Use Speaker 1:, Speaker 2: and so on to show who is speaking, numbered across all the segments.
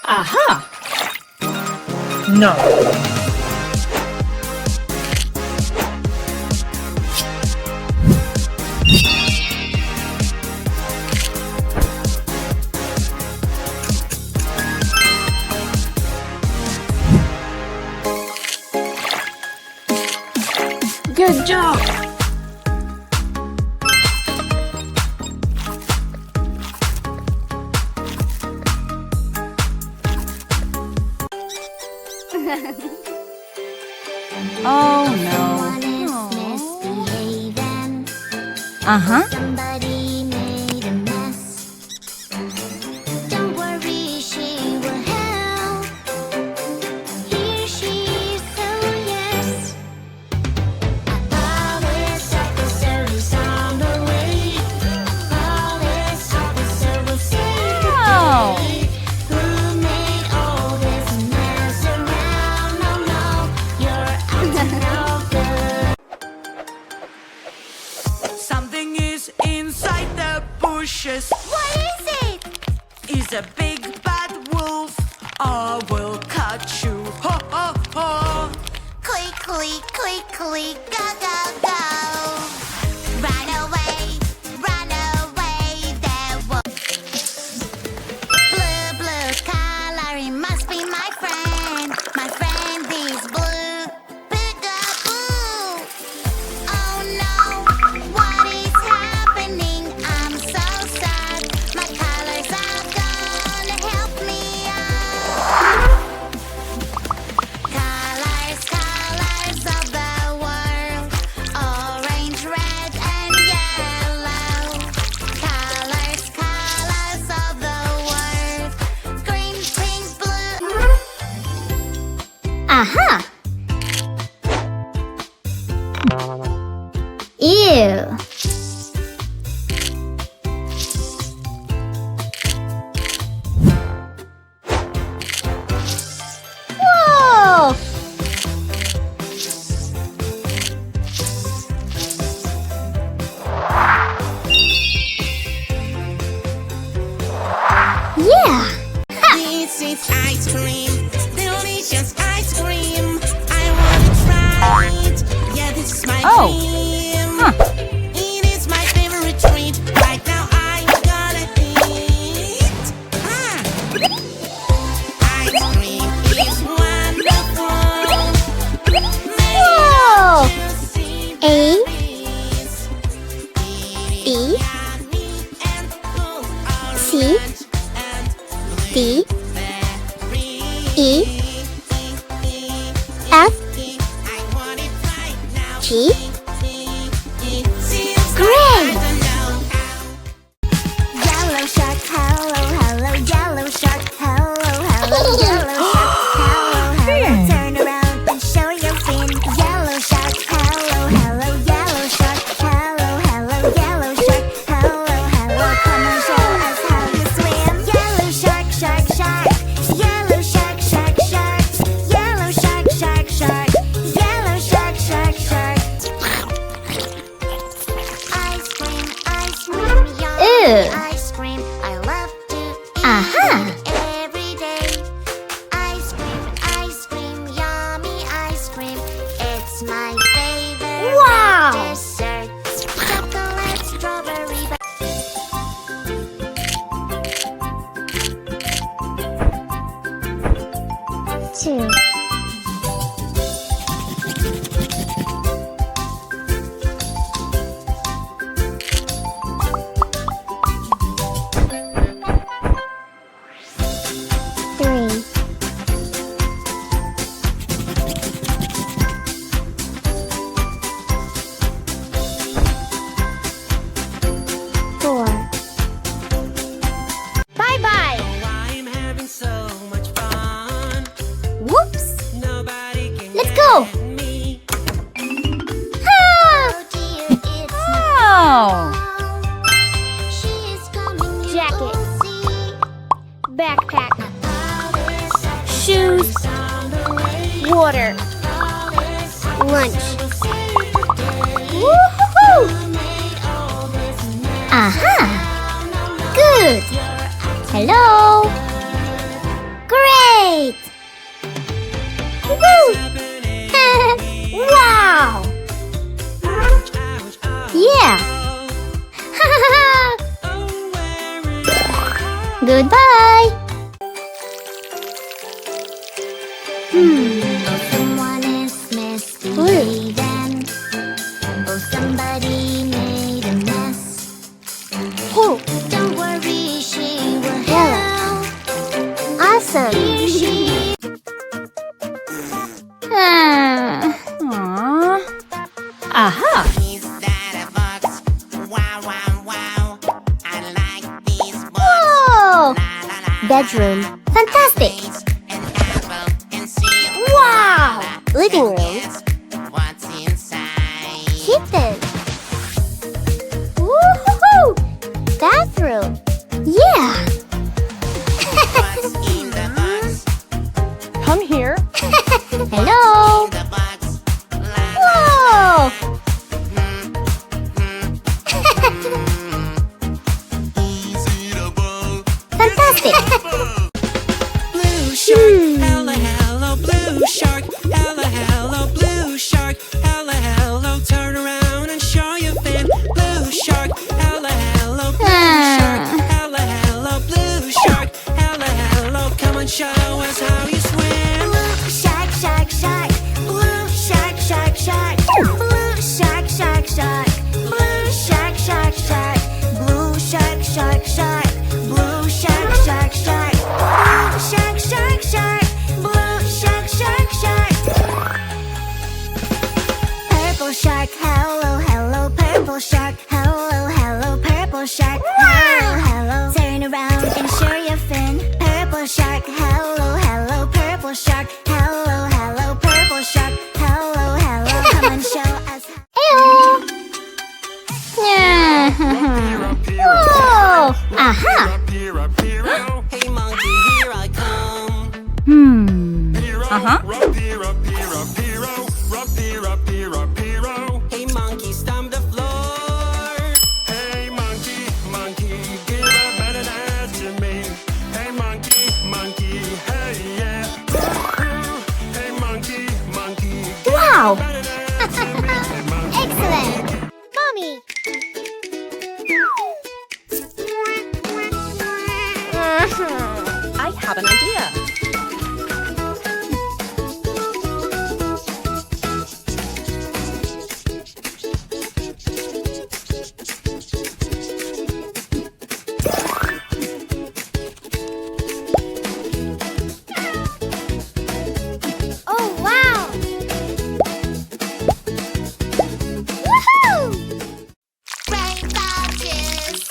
Speaker 1: Aha! No. Good job!
Speaker 2: Oh no. Uh-huh.
Speaker 3: Somebody made a mess. Don't worry, she will help. Here she is, oh yes. A police officer is on the way. Police officer will save the
Speaker 2: Oh.
Speaker 3: day. Who made all this mess around? No, no, you're up to no good.
Speaker 4: Something is inside the bushes.
Speaker 3: What is it?
Speaker 4: Is a big bad wolf. I will catch you. Ho ho ho.
Speaker 3: Quickly, quickly, go, go, go. Run away, there was blue, blue color, he must be my friend. My friend is blue, peekaboo. Oh no, what is happening? I'm so sad. My colors are gone, help me out. Colors, colors of the world. Orange, red, and yellow. Colors, colors of the world. Green, pink, blue.
Speaker 2: Aha! Ew. Whoa! Yeah!
Speaker 5: This is ice cream, delicious ice cream. I wanna try it. Yeah, this is my
Speaker 2: Oh.
Speaker 5: dream.
Speaker 2: Huh.
Speaker 5: It is my favorite treat. Right now I'm gonna eat. Ah. Ice cream is wonderful.
Speaker 2: Whoa!
Speaker 5: Juicy
Speaker 2: A
Speaker 5: berries.
Speaker 2: B
Speaker 5: Yummy and full
Speaker 2: C
Speaker 5: orange and
Speaker 2: D
Speaker 5: berry.
Speaker 2: E F
Speaker 5: I want it right now.
Speaker 2: G.
Speaker 5: Seems
Speaker 2: Great!
Speaker 5: like I don't know how.
Speaker 3: Yellow shark, hello, hello, yellow shark, hello, hello, yellow shark, hello, hello. Turn around and show your fin. Yellow shark, hello, hello, yellow shark, hello, hello, yellow shark, hello, hello. Come and show us how you swim. Yellow shark, shark, shark. Yellow shark, shark, shark. Yellow shark, shark, shark. Yellow shark, shark, shark. Ice cream, yummy.
Speaker 2: Ew.
Speaker 3: Ice cream, I love to eat
Speaker 2: Aha.
Speaker 3: every day. Ice cream, yummy ice cream. It's my favorite
Speaker 2: Wow.
Speaker 3: dessert. Chocolate, strawberry.
Speaker 2: Two. Three. Four. Bye-bye.
Speaker 5: I'm having so much fun.
Speaker 2: Whoops.
Speaker 5: Nobody can
Speaker 2: Let's go.
Speaker 5: get me.
Speaker 2: Ah!
Speaker 3: Oh dear, it's
Speaker 2: Oh.
Speaker 3: She is coming, you
Speaker 2: Jacket.
Speaker 3: will see.
Speaker 2: Backpack.
Speaker 3: Police officer
Speaker 2: Shoes.
Speaker 3: is on the way.
Speaker 2: Water.
Speaker 3: Police
Speaker 2: Lunch.
Speaker 3: officer will save the day.
Speaker 2: Woohoo!
Speaker 3: Who made all this mess?
Speaker 2: Aha!
Speaker 3: No, no,
Speaker 2: Good.
Speaker 3: you're out to
Speaker 2: Hello. Great. Awesome. Aww.
Speaker 1: Aha!
Speaker 5: Is that a box? Wow, wow, wow. I like this box.
Speaker 2: Whoa!
Speaker 5: La, la, la,
Speaker 2: Bedroom. Fantastic.
Speaker 5: an apple and seal.
Speaker 2: Wow! Living room.
Speaker 5: Guess what's inside?
Speaker 2: Kitchen. Woohoo! Bathroom. Yeah.
Speaker 5: What's in the box?
Speaker 1: Come here.
Speaker 2: Hello.
Speaker 5: In the box. La,
Speaker 2: Whoa! Fantastic.
Speaker 5: Blue shark, hello, hello, blue shark, hello, hello, blue shark, hello, hello, turn around and show your fin. Blue shark, hello, hello, blue shark, hello, hello, blue shark, hello, hello, come and show us how you swim.
Speaker 3: Blue shark, shark, shark. Blue shark, shark, shark. Blue shark, shark, shark. Blue shark, shark, shark. Blue shark, shark, shark. Blue shark, shark, shark. Blue shark, shark, shark. Blue shark, shark, shark. Purple shark, hello, hello. Purple shark, hello, hello. Purple shark, hello, hello. Turn around and show your fin. Purple shark, hello, hello. Purple shark, hello, hello. Purple shark, hello, hello. Come and show us.
Speaker 2: Ew. Yeah. Whoa! Aha!
Speaker 5: Hey monkey, here I come.
Speaker 1: Uh-huh.
Speaker 5: Hey monkey, stomp the floor.
Speaker 6: Hey monkey, monkey, give a better dance to me. Hey monkey, monkey, hey yeah. Hey monkey, monkey, give
Speaker 2: Wow!
Speaker 6: a better dance to me. Hey monkey,
Speaker 2: Excellent! Mommy!
Speaker 1: I have an idea.
Speaker 2: Oh, wow! Woohoo!
Speaker 3: Rainbow juice,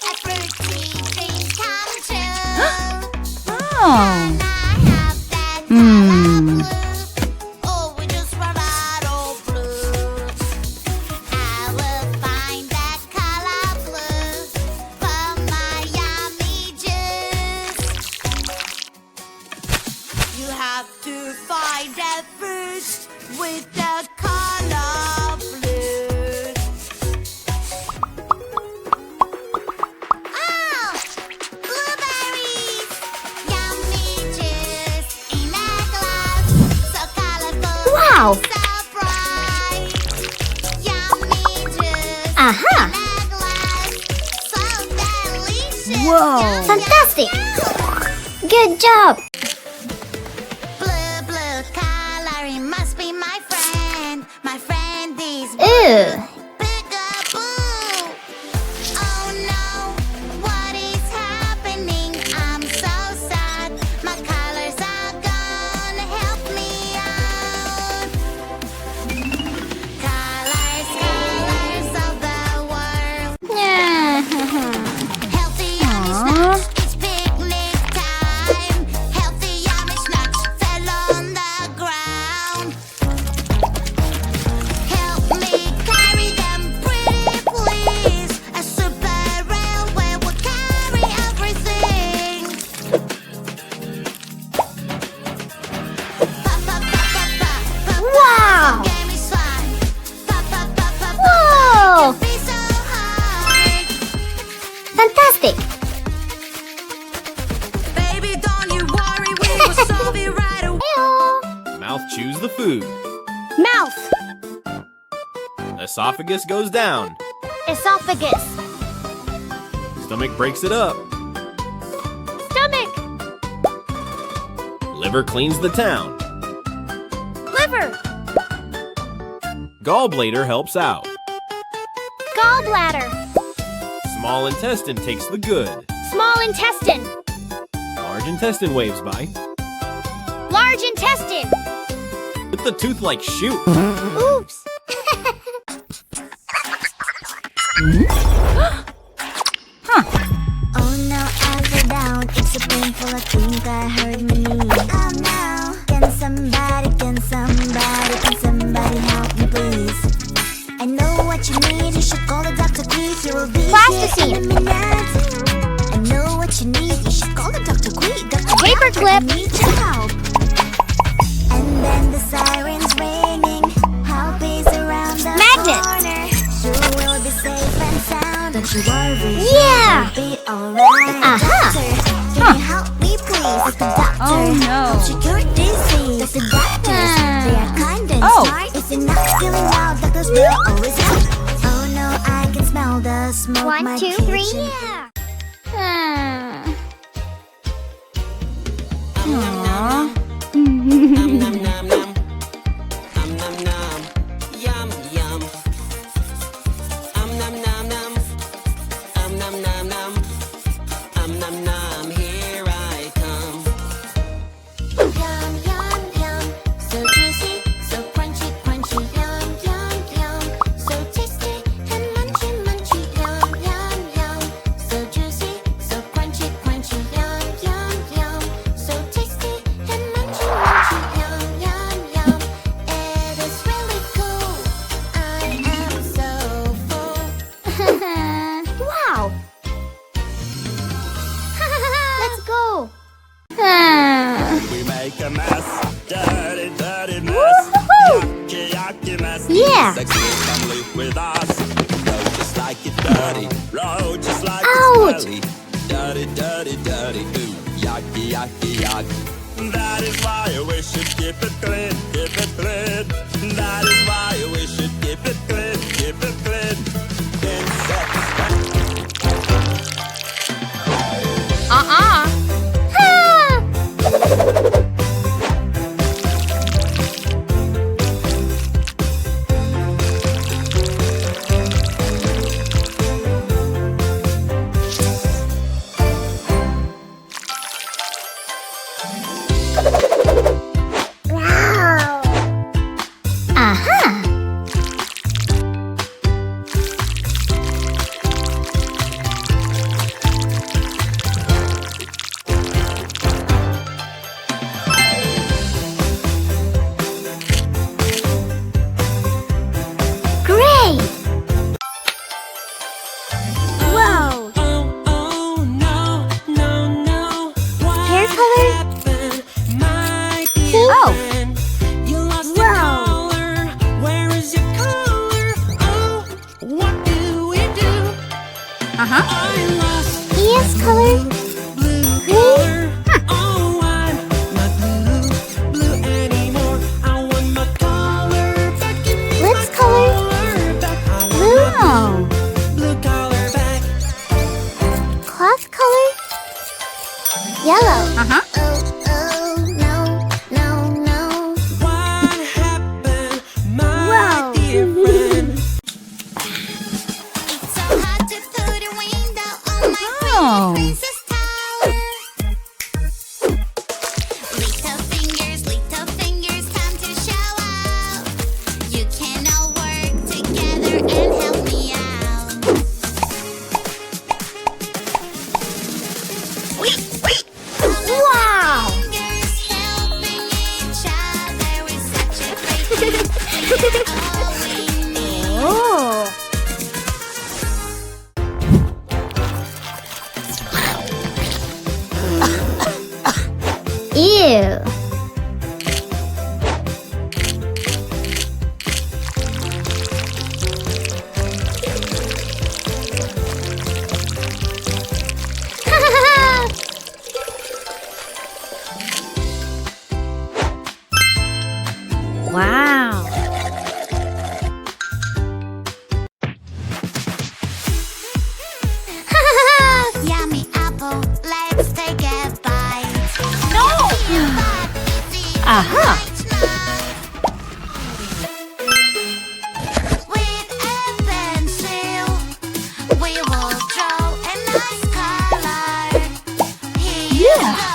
Speaker 3: a fruity dream come true.
Speaker 1: Oh.
Speaker 3: I have that color blue. Oh, we just run out of blue. I will find that color blue for my yummy juice.
Speaker 4: You have to find that fruit with the color blue.
Speaker 3: Oh, blueberries, yummy juice in a glass, so colorful,
Speaker 2: Wow!
Speaker 3: so bright. Yummy juice
Speaker 2: Aha!
Speaker 3: in a glass, so delicious.
Speaker 1: Whoa.
Speaker 3: Yum,
Speaker 2: Fantastic!
Speaker 3: yum, yum.
Speaker 2: Good job!
Speaker 3: Blue, blue coloring must be my friend. My friend is
Speaker 2: Ew!
Speaker 3: Peekaboo. Oh no, what is happening? I'm so sad. My colors are gone. Help me out. Colors, colors of the world.
Speaker 2: Yeah.
Speaker 3: Healthy, yummy snacks. It's picnic time. Healthy, yummy snacks fell on the ground. Help me carry them, pretty please. A super railway will carry everything. Pa pa pa pa pa pa.
Speaker 2: Wow!
Speaker 3: Game is fun. Pa pa pa pa pa.
Speaker 2: Whoa!
Speaker 3: Can be so hard.
Speaker 2: Fantastic!
Speaker 4: Baby, don't you worry, we will solve it right away.
Speaker 2: Ew!
Speaker 7: Mouth chews the food.
Speaker 2: Mouth!
Speaker 7: Esophagus goes down.
Speaker 2: Esophagus!
Speaker 7: Stomach breaks it up.
Speaker 2: Stomach!
Speaker 7: Liver cleans the town.
Speaker 2: Liver!
Speaker 7: Gallbladder helps out.
Speaker 2: Gallbladder!
Speaker 7: Small intestine takes the good.
Speaker 2: Small intestine!
Speaker 7: intestine waves by?
Speaker 2: Large intestine.
Speaker 7: With the tooth-like shoot.
Speaker 2: Oops.
Speaker 3: Oh no, I fell down. It's so painful, I think I hurt my knee. Oh no, can somebody help me please? I know what you need, you should call the doctor quick. He will be
Speaker 2: Plasticine.
Speaker 3: here in a minute. I know what you need, you should call the doctor quick.
Speaker 2: Paperclip.
Speaker 3: I need your help. And then the siren's ringing. Help is around the
Speaker 2: Magnet.
Speaker 3: corner. You will be safe and sound. Don't you worry.
Speaker 2: Yeah.
Speaker 3: You'll be alright.
Speaker 2: Aha.
Speaker 3: Doctor, can you help me please? The doctor.
Speaker 1: Oh, no.
Speaker 3: Don't you cure disease? The doctors, they are kind and
Speaker 1: Oh.
Speaker 3: smart. If you're not feeling well, doctors will always help. Oh no, I can smell the smoke.
Speaker 2: 1,
Speaker 3: my
Speaker 2: 2, 3,
Speaker 3: kitchen.
Speaker 2: yeah.
Speaker 1: Aw.
Speaker 5: Nom nom nom nom. Nom nom. Yum yum. Nom nom nom. Nom nom nom. Nom nom. Here I come.
Speaker 3: Yum, yum, yum. So juicy, so crunchy, crunchy. Yum, yum, yum. So tasty and munchy, munchy. Yum, yum, yum. So juicy, so crunchy, crunchy. Yum, yum, yum. So tasty and munchy, munchy. Yum, yum, yum. It is really cool. I am so full.
Speaker 2: Wow. Let's go.
Speaker 6: We make a mess, dirty, dirty mess. Yucky, yucky mess.
Speaker 2: Yeah.
Speaker 6: Sexy, come live with us. Roll just like it dirty. Roll just like
Speaker 2: Ouch.
Speaker 6: it's smelly. Dirty, dirty, dirty. Ooh, yucky, yucky, yuck. That is why we should keep it clean, keep it clean. That is why we should keep it clean, keep it clean. Insects.
Speaker 2: Aha. Great. Whoa.
Speaker 5: Oh oh no no no. What
Speaker 2: Hair color?
Speaker 5: happened, my dear
Speaker 2: Oh.
Speaker 5: friend? You lost your
Speaker 2: Whoa.
Speaker 5: color. Where is your color? Oh, what do we do?
Speaker 1: Uh-huh.
Speaker 5: I lost
Speaker 2: ES color?
Speaker 5: blue color. Oh, I'm not blue anymore. I want my color back. Give me
Speaker 2: Lips
Speaker 5: my
Speaker 2: color?
Speaker 5: back. I want
Speaker 2: Blue.
Speaker 5: my blue color back.
Speaker 2: Cloth color? Yellow.
Speaker 1: Uh-huh.
Speaker 3: Oh, oh, no, no, no.
Speaker 5: What happened, my
Speaker 2: Whoa.
Speaker 5: dear friend?
Speaker 3: It's so hard to put a window on my
Speaker 1: Oh.
Speaker 3: princess tower. Little fingers, time to show off. You can all work together and help me out.
Speaker 2: Wow.
Speaker 3: Fingers helping each other is such a great thing. All we need.
Speaker 2: Oh. Ew. Wow.
Speaker 3: Yummy apple, let's take a bite.
Speaker 1: No. Aha.
Speaker 3: With a pencil, we will draw a nice color. Here you
Speaker 1: Yeah.
Speaker 3: go.